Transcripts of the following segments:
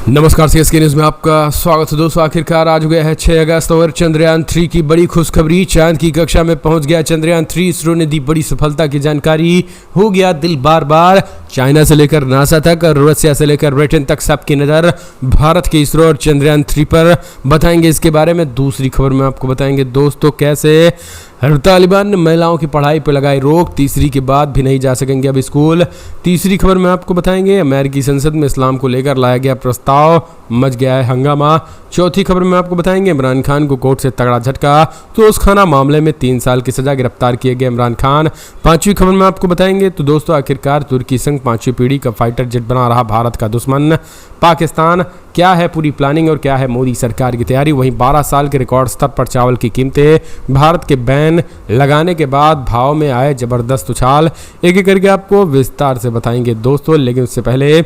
नमस्कार, CSK news में आपका स्वागत है दोस्तों। आखिरकार आज हो गया है 6 अगस्त और चंद्रयान 3 की बड़ी खुशखबरी। चांद की कक्षा में पहुंच गया चंद्रयान 3। इसरो ने दी बड़ी सफलता की जानकारी। हो गया दिल बार बार। चाइना से लेकर नासा तक और रसिया से लेकर ब्रिटेन तक सबकी नज़र भारत के इसरो और चंद्रयान 3 पर। बताएंगे इसके बारे में। दूसरी खबर में आपको बताएंगे दोस्तों कैसे तालिबान ने महिलाओं की पढ़ाई पर लगाई रोक। तीसरी के बाद भी नहीं जा सकेंगे अब स्कूल। तीसरी खबर में आपको बताएंगे अमेरिकी संसद में इस्लाम को लेकर लाया गया प्रस्ताव, मच गया है हंगामा। चौथी खबर में आपको बताएंगे इमरान खान को कोर्ट से तगड़ा झटका। तो उस खाना मामले में 3 साल की सजा, गिरफ्तार किए गए इमरान खान। पांचवी खबर में आपको बताएंगे तो दोस्तों आखिरकार तुर्की संग 5वीं पीढ़ी का फाइटर जेट बना रहा भारत का दुश्मन पाकिस्तान। क्या है पूरी प्लानिंग और क्या है मोदी सरकार की तैयारी। वहीं 12 साल के रिकॉर्ड स्तर पर चावल की कीमतें। भारत के बैन लगाने के बाद भाव में आए जबरदस्त उछाल। एक एक करके आपको विस्तार से बताएंगे दोस्तों। लेकिन उससे पहले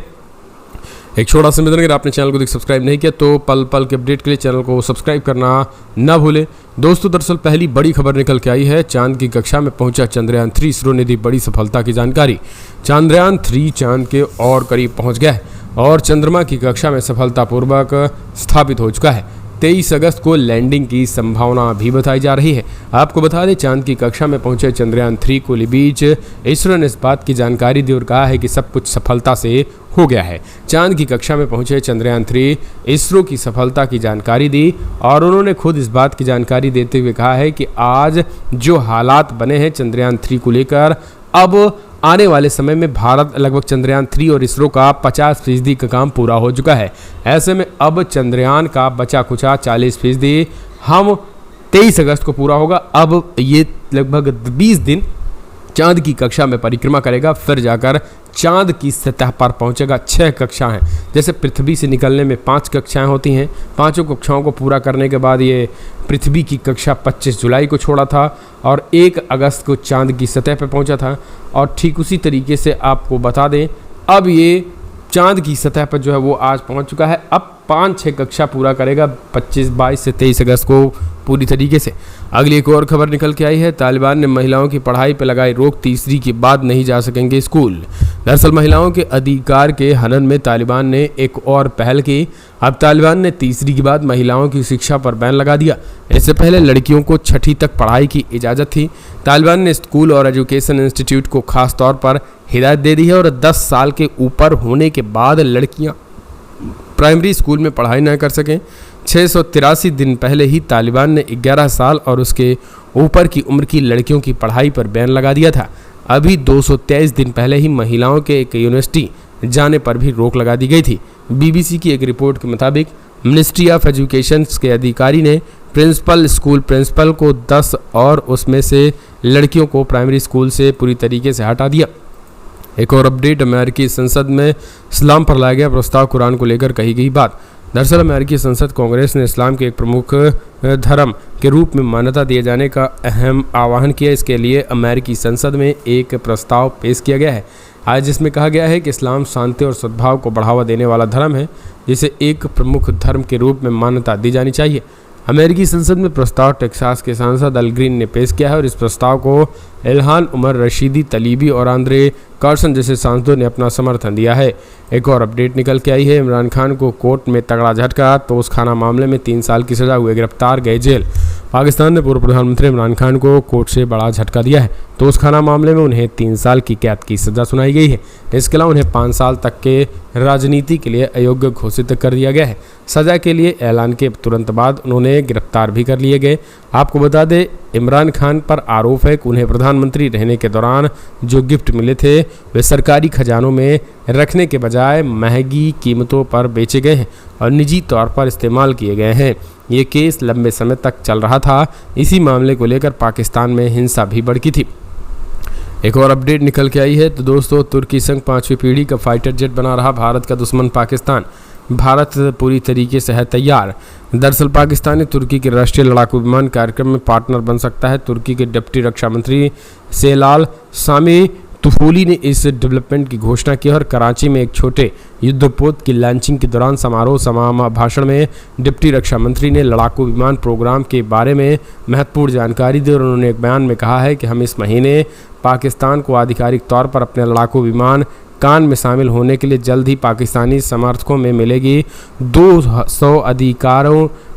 एक छोटा सा निवेदन, अगर आपने चैनल को सब्सक्राइब नहीं किया तो पल पल के अपडेट के लिए चैनल को सब्सक्राइब करना ना भूलें दोस्तों। दरअसल पहली बड़ी खबर निकल के आई है। चांद की कक्षा में पहुंचा चंद्रयान 3। इसरो ने दी बड़ी सफलता की जानकारी। चंद्रयान 3 चांद के और करीब पहुंच गया है और चंद्रमा की कक्षा में सफलतापूर्वक स्थापित हो चुका है। 23 अगस्त को लैंडिंग की संभावना भी बताई जा रही है। आपको बता दें चांद की कक्षा में पहुंचे चंद्रयान 3 को बीच इसरो ने इस बात की जानकारी दी और कहा है कि सब कुछ सफलता से हो गया है। चांद की कक्षा में पहुंचे चंद्रयान 3 इसरो की सफलता की जानकारी दी और उन्होंने खुद इस बात की जानकारी देते हुए कहा है कि आज जो हालात बने हैं चंद्रयान 3 को लेकर, अब आने वाले समय में भारत लगभग चंद्रयान 3 और इसरो का 50% का काम पूरा हो चुका है। ऐसे में अब चंद्रयान का बचा खुचा 40% हम 23 अगस्त को पूरा होगा। अब ये लगभग 20 दिन चांद की कक्षा में परिक्रमा करेगा, फिर जाकर चांद की सतह पर पहुंचेगा। 6 कक्षाएं, जैसे पृथ्वी से निकलने में 5 कक्षाएं होती हैं। 5 कक्षाओं को पूरा करने के बाद ये पृथ्वी की कक्षा 25 जुलाई को छोड़ा था और 1 अगस्त को चांद की सतह पर पहुंचा था। और ठीक उसी तरीके से आपको बता दें अब ये चांद की सतह पर जो है वो आज पहुंच चुका है। अब 5-6 कक्षा पूरा करेगा 25, 22 से 23 अगस्त को पूरी तरीके से। अगली एक और खबर निकल के आई है। तालिबान ने महिलाओं की पढ़ाई पर लगाई रोक। तीसरी के बाद नहीं जा सकेंगे स्कूल। दरअसल महिलाओं के अधिकार के हनन में तालिबान ने एक और पहल की। अब तालिबान ने तीसरी के बाद महिलाओं की शिक्षा पर बैन लगा दिया। इससे पहले लड़कियों को 6वीं तक पढ़ाई की इजाज़त थी। तालिबान ने स्कूल और एजुकेशन इंस्टीट्यूट को खास तौर पर हिदायत दे दी है और 10 साल के ऊपर होने के बाद लड़कियां प्राइमरी स्कूल में पढ़ाई न कर सकें। 683 दिन पहले ही तालिबान ने 11 साल और उसके ऊपर की उम्र की लड़कियों की पढ़ाई पर बैन लगा दिया था। अभी 223 दिन पहले ही महिलाओं के एक यूनिवर्सिटी जाने पर भी रोक लगा दी गई थी। बीबीसी की एक रिपोर्ट के मुताबिक मिनिस्ट्री ऑफ एजुकेशन के अधिकारी ने स्कूल प्रिंसिपल को 10 और उसमें से लड़कियों को प्राइमरी स्कूल से पूरी तरीके से हटा दिया। एक और अपडेट, अमेरिकी संसद में इस्लाम पर लाया गया प्रस्ताव, कुरान को लेकर कही गई बात। दरअसल अमेरिकी संसद कांग्रेस ने इस्लाम के एक प्रमुख धर्म के रूप में मान्यता दिए जाने का अहम आह्वान किया। इसके लिए अमेरिकी संसद में एक प्रस्ताव पेश किया गया है आज, जिसमें कहा गया है कि इस्लाम शांति और सद्भाव को बढ़ावा देने वाला धर्म है, जिसे एक प्रमुख धर्म के रूप में मान्यता दी जानी चाहिए। अमेरिकी संसद में प्रस्ताव टेक्सास के सांसद अल ग्रीन ने पेश किया है और इस प्रस्ताव को इल्हान उमर, रशीदी तलीबी और आंद्रे कार्सन जैसे सांसदों ने अपना समर्थन दिया है। एक और अपडेट निकल के आई है। इमरान खान को कोर्ट में तगड़ा झटका। तोशखाना मामले में 3 साल की सजा, हुए गिरफ्तार, गए जेल। पाकिस्तान ने पूर्व प्रधानमंत्री इमरान खान को कोर्ट से बड़ा झटका दिया है। तोशखाना मामले में उन्हें 3 साल की कैद की सजा सुनाई गई है। इसके अलावा उन्हें 5 साल तक के राजनीति के लिए अयोग्य घोषित कर दिया गया है। सजा के लिए ऐलान के तुरंत बाद उन्होंने गिरफ्तार भी कर लिए गए। आपको बता दें इमरान खान पर आरोप है कि उन्हें प्रधानमंत्री रहने के दौरान जो गिफ्ट मिले थे वे सरकारी खजानों में रखने के बजाय महंगी कीमतों पर बेचे गए हैं और निजी तौर पर इस्तेमाल किए गए हैं। ये केस लंबे समय तक चल रहा था। इसी मामले को लेकर पाकिस्तान में हिंसा भी भड़की थी। एक और अपडेट निकल के आई है तो दोस्तों तुर्की संग 5वीं पीढ़ी का फाइटर जेट बना रहा भारत का दुश्मन पाकिस्तान। भारत पूरी तरीके से है तैयार। दरअसल पाकिस्तान ने तुर्की के राष्ट्रीय लड़ाकू विमान कार्यक्रम में पार्टनर बन सकता है। तुर्की के डिप्टी रक्षा मंत्री सेलाल सामी तुफूली ने इस डेवलपमेंट की घोषणा की और कराची में एक छोटे युद्धपोत की लॉन्चिंग के दौरान समारोह भाषण में डिप्टी रक्षा मंत्री ने लड़ाकू विमान प्रोग्राम के बारे में महत्वपूर्ण जानकारी दी और उन्होंने एक बयान में कहा है कि हम इस महीने पाकिस्तान को आधिकारिक तौर पर अपने लड़ाकू विमान कान में शामिल होने के लिए जल्द ही पाकिस्तानी समर्थकों में मिलेगी। 200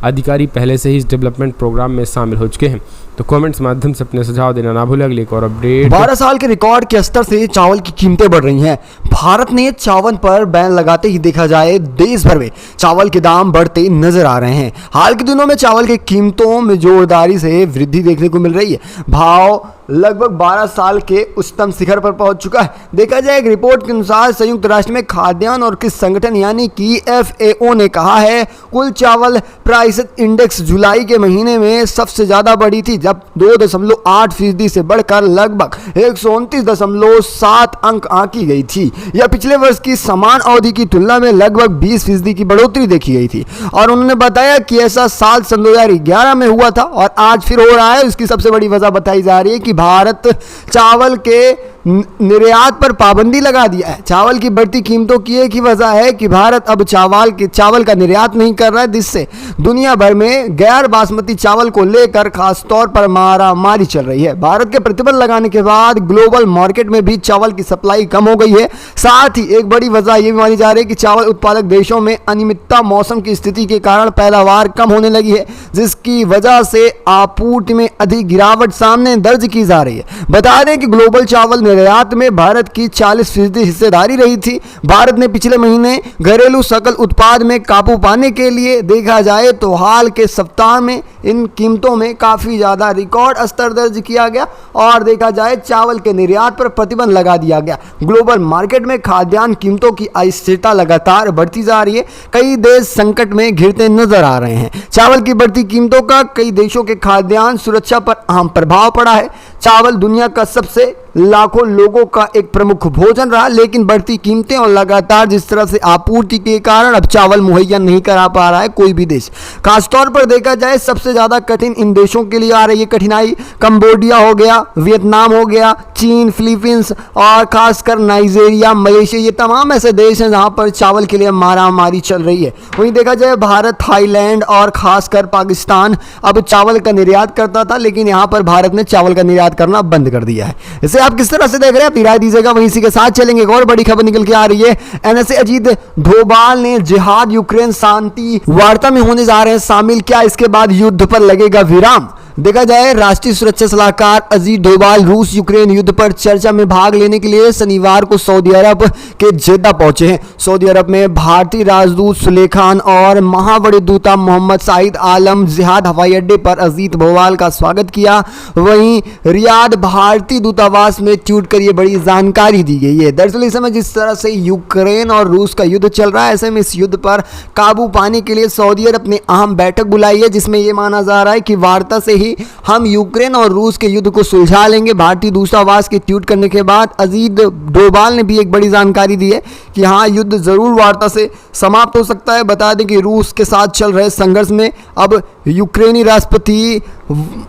अधिकारी पहले से ही इस डेवलपमेंट प्रोग्राम में शामिल हो चुके हैं। तो कमेंट्स माध्यम से अपने सुझाव देना ना भूलें। अगली एक और अपडेट। 12 साल के रिकॉर्ड के स्तर से चावल की कीमतें बढ़ रही हैं। भारत ने चावल पर बैन लगाते ही देखा जाए देश भर में चावल के दाम बढ़ते नजर आ रहे हैं। हाल के दिनों में चावल की कीमतों में जोरदारी से वृद्धि देखने को मिल रही है। भाव लगभग 12 साल के उच्चतम शिखर पर पहुंच चुका है। देखा जाए एक रिपोर्ट के अनुसार संयुक्त राष्ट्र में खाद्यान्न और कृषि संगठन यानी कि FAO ने कहा है कुल चावल प्राइस इंडेक्स जुलाई के महीने में सबसे ज्यादा बढ़ी थी, जब 2.8% से बढ़कर लगभग 129.7 अंक आंकी गई थी। यह पिछले वर्ष की समान अवधि की तुलना में लगभग 20% की बढ़ोतरी देखी गई थी। और उन्होंने बताया कि ऐसा साल सन 2011 में हुआ था और आज फिर हो रहा है। इसकी सबसे बड़ी वजह बताई जा रही है कि भारत चावल के निर्यात पर पाबंदी लगा दिया है। चावल की बढ़ती कीमतों की एक ही वजह है कि भारत अब चावल का निर्यात नहीं कर रहा है, जिससे दुनिया भर में गैर बासमती चावल को लेकर खास तौर पर मारामारी चल रही है। भारत के प्रतिबंध लगाने के बाद ग्लोबल मार्केट में भी चावल की सप्लाई कम हो गई है। साथ ही एक बड़ी वजह यह भी मानी जा रही है कि चावल उत्पादक देशों में अनियमितता मौसम की स्थिति के कारण पैदावार कम होने लगी है, जिसकी वजह से आपूर्ति में अधिक गिरावट सामने दर्ज की जा रही है। बता दें कि ग्लोबल चावल निर्यात में भारत की 40% हिस्सेदारी रही थी। भारत ने पिछले महीने घरेलू सकल उत्पाद में काबू पाने के लिए देखा जाए तो हाल के सप्ताह में इन कीमतों में काफी ज्यादा रिकॉर्ड स्तर दर्ज किया गया और देखा जाए चावल के निर्यात पर प्रतिबंध लगा दिया गया। ग्लोबल मार्केट में खाद्यान्न कीमतों की अस्थिरता लगातार बढ़ती जा रही है। कई देश संकट में घिरते नजर आ रहे हैं। चावल की बढ़ती कीमतों का कई देशों के खाद्यान्न सुरक्षा पर अहम प्रभाव पड़ा है। चावल दुनिया का सबसे लाखों लोगों का एक प्रमुख भोजन रहा, लेकिन बढ़ती कीमतें और लगातार जिस तरह से आपूर्ति के कारण अब चावल मुहैया नहीं करा पा रहा है कोई भी देश। खासतौर पर देखा जाए सबसे ज्यादा कठिन इन देशों के लिए आ रही है कठिनाई कंबोडिया हो गया, वियतनाम हो गया, चीन, फिलीपींस और खासकर नाइजीरिया, मलेशिया, ये तमाम ऐसे देश हैं जहां पर चावल के लिए मारामारी चल रही है। वहीं देखा जाए भारत, थाईलैंड और खासकर पाकिस्तान अब चावल का निर्यात करता था, लेकिन यहां पर भारत ने चावल का निर्यात करना बंद कर दिया है। इसे आप किस तरह से देख रहे हैं अपनी राय दीजिएगा। वहीं इसी के साथ चलेंगे एक और बड़ी खबर निकल के आ रही है। NSA अजीत डोभाल ने जिहाद यूक्रेन शांति वार्ता में होने जा रहे हैं शामिल, क्या इसके बाद युद्ध पर लगेगा विराम? देखा जाए राष्ट्रीय सुरक्षा सलाहकार अजीत डोभाल रूस यूक्रेन युद्ध पर चर्चा में भाग लेने के लिए शनिवार को सऊदी अरब के जेद्दा पहुंचे हैं। सऊदी अरब में भारतीय राजदूत सुलेखान और महाबड़े दूता मोहम्मद शाहिद आलम जिहाद हवाई अड्डे पर अजीत डोभाल का स्वागत किया। वहीं रियाद भारतीय दूतावास में ट्वीट कर ये बड़ी जानकारी दी गई है। दरअसल इस समय जिस तरह से यूक्रेन और रूस का युद्ध चल रहा है, ऐसे में इस युद्ध पर काबू पाने के लिए सऊदी अरब ने अहम बैठक बुलाई है, जिसमें यह माना जा रहा है कि वार्ता से हम यूक्रेन और रूस के युद्ध को सुलझा लेंगे। भारतीय दूतावास के ट्वीट करने के बाद अजीत डोभाल ने भी एक बड़ी जानकारी दी है कि हाँ, युद्ध जरूर वार्ता से समाप्त हो सकता है। बता दें कि रूस के साथ चल रहे संघर्ष में अब यूक्रेनी राष्ट्रपति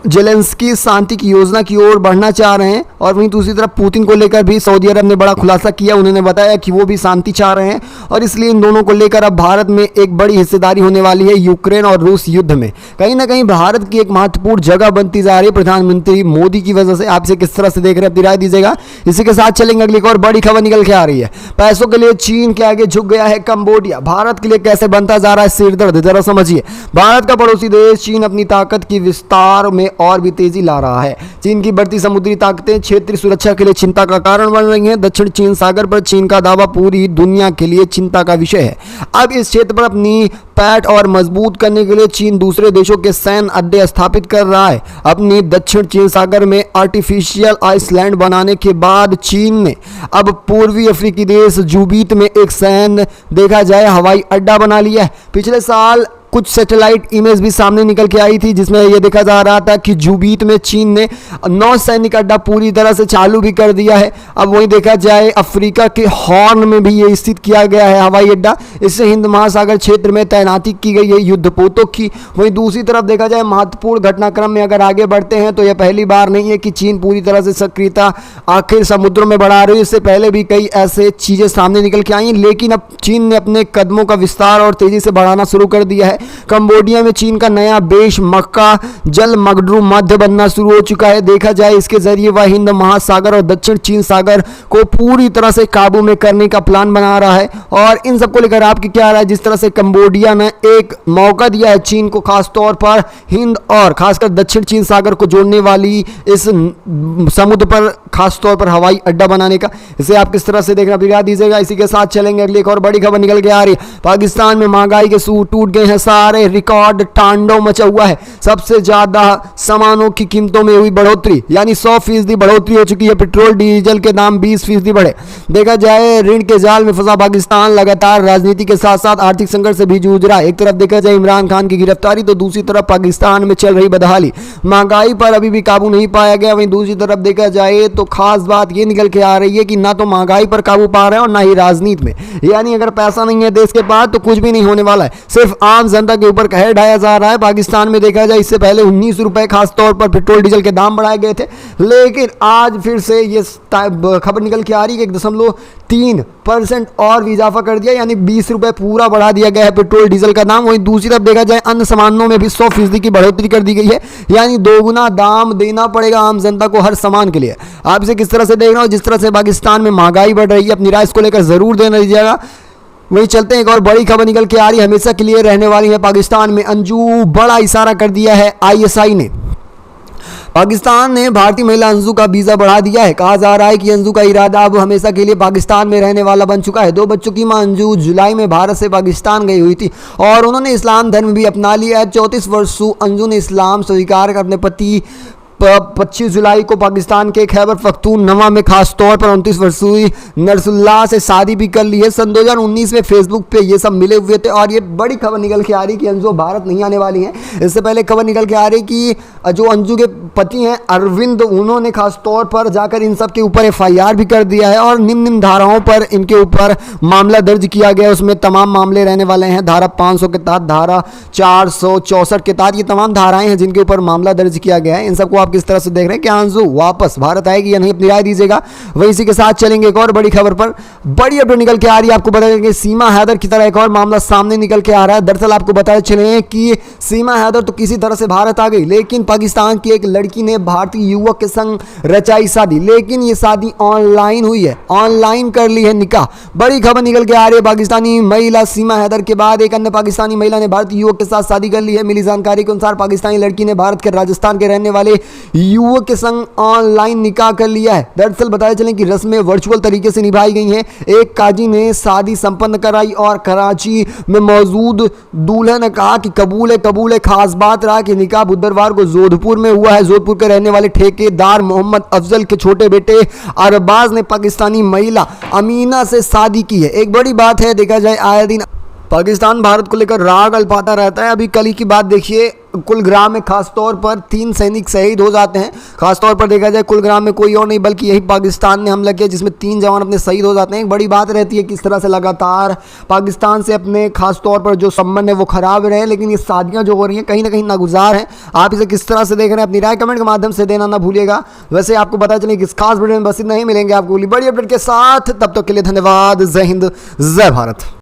जेलेंस्की शांति की योजना की ओर बढ़ना चाह रहे हैं। और वहीं दूसरी तरफ पुतिन को लेकर भी सऊदी अरब ने बड़ा खुलासा किया। उन्होंने बताया कि वो भी शांति चाह रहे हैं और इसलिए इन दोनों को लेकर अब भारत में एक बड़ी हिस्सेदारी होने वाली है यूक्रेन और रूस युद्ध में। कहीं ना कहीं भारत की एक महत्वपूर्ण जगह बनती जा रही है प्रधानमंत्री मोदी की वजह से। आप इसे किस तरह से देख रहे हैं अपनी राय दीजिएगा। इसी के साथ चलेंगे अगली और बड़ी खबर निकल के आ रही है। पैसों के लिए चीन के आगे झुक गया है कंबोडिया। भारत के लिए कैसे बनता जा रहा है सिरदर्द, जरा समझिए। भारत का पड़ोसी देश चीन अपनी ताकत की विस्तार में और भी तेजी ला रहा है। चीन की बढ़ती समुद्री ताकतें क्षेत्रीय सुरक्षा के लिए चिंता का कारण बन रही हैं। दक्षिण चीन सागर पर चीन का दावा पूरी दुनिया के लिए चिंता का विषय है। अब इस क्षेत्र पर अपनी पैठ और मजबूत करने के लिए चीन दूसरे देशों के सैन्य अड्डे स्थापित कर रहा है। अपनी दक्षिण चीन सागर में आर्टिफिशियल आइसलैंड बनाने के बाद चीन ने अब पूर्वी अफ्रीकी देश जुबीत में एक सैन्य देखा जाए हवाई अड्डा बना लिया है। पिछले साल कुछ सैटेलाइट इमेज भी सामने निकल के आई थी, जिसमें यह देखा जा रहा था कि जुबीत में चीन ने नौसैनिक अड्डा पूरी तरह से चालू भी कर दिया है। अब वहीं देखा जाए अफ्रीका के हॉर्न में भी ये स्थित किया गया है हवाई अड्डा। इससे हिंद महासागर क्षेत्र में तैनाती की गई है युद्धपोतों की। वहीं दूसरी तरफ देखा जाए महत्वपूर्ण घटनाक्रम में अगर आगे बढ़ते हैं तो यह पहली बार नहीं है कि चीन पूरी तरह से सक्रियता आखिर समुद्रों में बढ़ा रही है। इससे पहले भी कई ऐसे चीजें सामने निकल के आई, लेकिन अब चीन ने अपने कदमों का विस्तार और तेजी से बढ़ाना शुरू कर दिया है। कंबोडिया में चीन का नया बेस मक्का जल मगडू मध्य बनना शुरू हो चुका है। देखा जाए इसके जरिए वह हिंद महासागर और दक्षिण चीन सागर को पूरी तरह से काबू में करने का प्लान बना रहा है। और इन सबको लेकर आपकी क्या राय? जिस तरह से कंबोडिया ने एक मौका दिया है चीन को, खासतौर पर हिंद और खासकर दक्षिण चीन सागर को जोड़ने वाली इस समुद्र पर खासतौर पर हवाई अड्डा बनाने का, इसे आप किस तरह से देखना बिगा दीजिएगा। इसी के साथ चलेंगे अगली एक और बड़ी खबर निकल के आ रही है। पाकिस्तान में महंगाई के सूर टूट गए हैं सारे, रिकॉर्ड तांडव मचा हुआ है। सबसे ज्यादा सामानों की कीमतों में हुई बढ़ोतरी, यानी 100% बढ़ोतरी हो चुकी है। पेट्रोल डीजल के दाम 20% बढ़े। देखा जाए ऋण के जाल में फंसा पाकिस्तान लगातार राजनीति के साथ साथ आर्थिक संकट से भी जूझ रहा है। एक तरफ देखा जाए इमरान खान की गिरफ्तारी, तो दूसरी तरफ पाकिस्तान में चल रही बदहाली, महंगाई पर अभी भी काबू नहीं पाया गया। वहीं दूसरी तरफ देखा जाए तो खास बात ये निकल के आ रही है कि ना तो महंगाई पर काबू पा रहे हैं और ना ही राजनीति में, यानी अगर पैसा नहीं है देश के पास तो कुछ भी नहीं होने वाला है। सिर्फ आम जनता के ऊपर कहर ढाया जा रहा है। पाकिस्तान में देखा जाए इससे पहले 19 रुपए खासतौर पर पेट्रोल डीजल के दाम बढ़ाए गए थे, लेकिन आज फिर से ये खबर निकल के आ रही है कि 1.3% और भी इजाफा कर दिया, यानी 20 रुपए पूरा बढ़ा दिया गया है पेट्रोल डीजल का दाम। वहीं दूसरी तरफ देखा जाए अन्य सामानों में भी 100% की बढ़ोतरी कर दी गई है, यानी दोगुना दाम देना पड़ेगा आम जनता को हर सामान के लिए। आप इसे किस तरह से देख रहे हो? जिस तरह से पाकिस्तान में महंगाई बढ़ रही है, अपनी राय इसको लेकर जरूर देना दीजिएगा। वहीं चलते हैं, एक और बड़ी खबर निकल के आ रही है, हमेशा के लिए रहने वाली है। पाकिस्तान में अंजू, बड़ा इशारा कर दिया है ISI ने। पाकिस्तान ने भारतीय महिला अंजू का वीजा बढ़ा दिया है। कहा जा रहा है कि अंजू का इरादा अब हमेशा के लिए पाकिस्तान में रहने वाला बन चुका है। 2 बच्चों की मां अंजू जुलाई में भारत से पाकिस्तान गई हुई थी और उन्होंने इस्लाम धर्म भी अपना लिया है। 34 वर्षीय अंजू ने इस्लाम स्वीकार कर अपने पति 25 जुलाई को पाकिस्तान के खैबर पख्तूनख्वा में खासतौर पर 29 वर्षीय नरसुल्लाह से शादी भी कर ली है। सन 2019 में फेसबुक पे ये सब मिले हुए थे और ये बड़ी खबर निकल के आ रही कि अंजू भारत नहीं आने वाली हैं। इससे पहले खबर निकल के आ रही कि जो अंजू के पति हैं अरविंद, उन्होंने खासतौर पर जाकर इन सब के ऊपर FIR भी कर दिया है और निम्न धाराओं पर इनके ऊपर मामला दर्ज किया गया है। उसमें तमाम मामले रहने वाले हैं धारा 500 के तहत, धारा 464 के तहत, ये तमाम धाराएं हैं जिनके ऊपर मामला दर्ज किया गया है। इन सबको किस तरह से देख रहे हैं? क्या अंजू वापस भारत आएगी या नहीं? अपनी राय दीजिएगा। वहीं इसी के साथ चलेंगे एक और बड़ी खबर पर, बड़ी अपडेट निकल के आ रही है। आपको बता देंगे सीमा हैदर की तरह एक और मामला सामने निकल के आ रहा है। दरअसल आपको बताए चले कि सीमा हैदर तो किसी तरह से भारत आ गई, लेकिन पाकिस्तान की एक लड़की ने भारतीय युवक के संग रचाई शादी, लेकिन ये शादी ऑनलाइन हुई है, ऑनलाइन कर ली है निकाह। बड़ी खबर निकल के आ रही है। पाकिस्तानी महिला सीमा हैदर के बाद एक अन्य पाकिस्तानी महिला ने भारतीय युवक के साथ शादी कर ली है। मिली जानकारी के अनुसार पाकिस्तानी लड़की ने भारत के राजस्थान के रहने वाले युवक के संग ऑनलाइन निकाह कर लिया है। दरअसल बताया चले कि रस्में वर्चुअल तरीके से निभाई गई हैं। एक काजी ने शादी संपन्न कराई और कराची में मौजूद दूल्हे ने कहा कि कबूल है, कबूल है। खास बात रहा कि निकाह बुधवार को जोधपुर में हुआ है। जोधपुर के रहने वाले ठेकेदार मोहम्मद अफजल के छोटे बेटे अरबाज ने पाकिस्तानी महिला अमीना से शादी की है। एक बड़ी बात है, देखा जाए आए दिन पाकिस्तान भारत को लेकर राग अल्पाता रहता है। अभी कल ही की बात देखिए, कुलग्राम में खासतौर पर 3 सैनिक शहीद हो जाते हैं। खासतौर पर देखा जाए कुलग्राम में कोई और नहीं बल्कि यही पाकिस्तान ने हमला किया, जिसमें 3 जवान अपने शहीद हो जाते हैं। एक बड़ी बात रहती है किस तरह से लगातार पाकिस्तान से अपने खासतौर पर जो संबंध है वो खराब रहे, लेकिन ये शादियां जो हो रही हैं कहीं ना कहीं नागुजार हैं। आप इसे किस तरह से देख रहे हैं? अपनी राय कमेंट के माध्यम से देना ना भूलिएगा। वैसे आपको पता चले कि इस खास वीडियो में बस इतना ही, मिलेंगे आपको बड़ी अपडेट के साथ। तब तक के लिए धन्यवाद। जय हिंद, जय भारत।